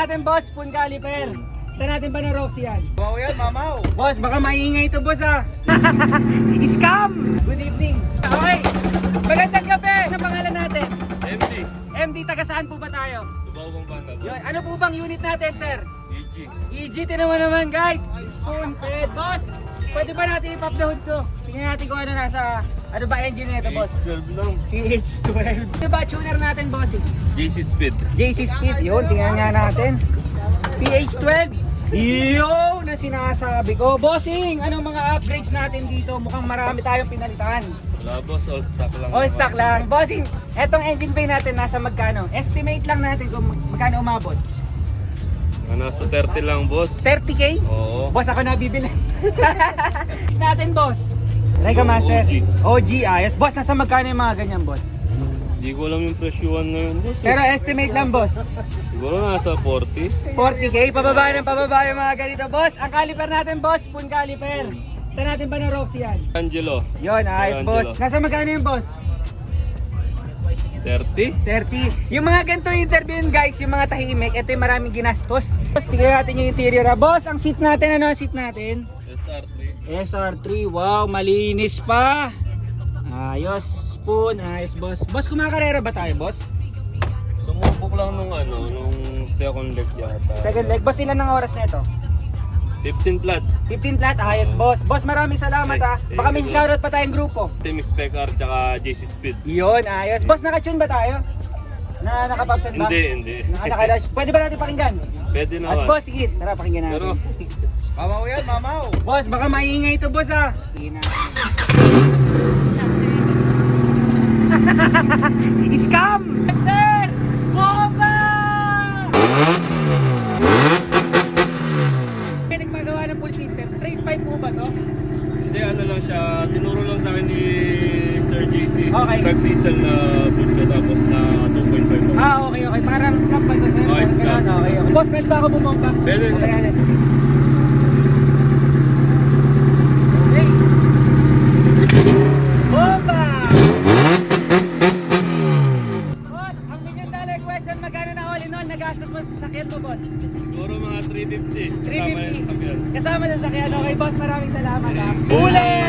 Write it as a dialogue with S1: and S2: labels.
S1: Natin boss, spoon caliper. Saan natin ba na Roxy yan?
S2: Wow yan, mamaw.
S1: Boss, baka maingay ito boss ah. Scam! Good evening. Okay, magandang gabi. Ano pangalan natin?
S2: MD.
S1: MD, taga saan po ba tayo?
S2: Lubawang Banda.
S1: Yun, ano po bang unit natin, sir?
S2: EG.
S1: EG, naman guys. Spoon fed. Boss, pwede ba natin ipap-load to? Tingnan natin kung ano nasa, ano ba engine nito, boss?
S2: H12 lang.
S1: PH12. Ano ba tuner natin, bossing?
S2: JC Speed.
S1: JC Speed, yun, tingnan nga natin. PH12. Yun na sinasabi ko. Bossing, anong mga upgrades natin dito? Mukhang marami tayong pinalitan.
S2: Wala boss, all stock lang.
S1: O, stock lang. Bossing, etong engine bay natin nasa magkano? Estimate lang natin kung magkano umabot.
S2: Nasa 30 lang boss.
S1: 30k?
S2: Oo.
S1: Boss, ako na bibili. natin, boss. Rega
S2: Yung
S1: Master.
S2: OG.
S1: OG, ayos. Boss, nasa magkano yung mga ganyan, boss?
S2: Hindi ko alam yung presyuhan ngayon boss.
S1: Pero estimate lang, boss.
S2: Siguro nasa 40.
S1: 40k, pababa ng pababa yung mga ganito, boss. Ang caliper natin, boss, spoon caliper. Saan natin ba na Roxy yan?
S2: Angelo.
S1: Yun, ayos,
S2: Angelo.
S1: boss. Nasa magkano yung boss?
S2: 30.
S1: 30. Yung mga ganito interview guys, yung mga tahimik, ito yung maraming ginastos. Boss, tingnan natin yung interior. Boss, ang seat natin, ano ang seat natin?
S2: SR3.
S1: SR3, wow, malinis pa. Ayos, spoon, ayos, boss. Boss, kumakarera ba tayo, boss?
S2: Sumubok lang nung nung second leg yata.
S1: Second leg, boss, ilan ang oras na ito?
S2: 15 flat.
S1: 15 flat, ayos, boss. Boss, maraming salamat ha. Baka may shoutout pa tayong grupo.
S2: Team Spec R tsaka JC Speed.
S1: Yun, ayos. Boss, naka-tune ba tayo? Nakapapsan ba?
S2: Hindi.
S1: Nakalash. Pwede ba natin pakinggan?
S2: Pwede
S1: As
S2: naman.
S1: boss, sige. Tara, pakinggan natin.
S2: Pero, mamaw yan, mamaw.
S1: Boss, baka maingay ito, boss ha. Scam! Sir! Bomba! Nagmagawa ng full system. Straight pipe po ba to?
S2: Hindi, ano lang siya, tinuro lang sa akin ni Sir JC.
S1: Okay.
S2: Nag-diesel na boot siya tapos na 2.5.
S1: Okay. Parang scam ba ito, sir?
S2: Okay, scam.
S1: Okay. Boss, pwede ba ako bumomba?
S2: Pwede.
S1: Okay, yan. Okay. Bomba! Boss, ang $1,000,000 question, magkano na all in all nagastos mo sa sakyan mo, boss?
S2: Siguro mga 350.
S1: 350.
S2: Kasama yung sakyan.
S1: Kasama sa sakyan. Okay, boss, maraming salamat ha. Huli!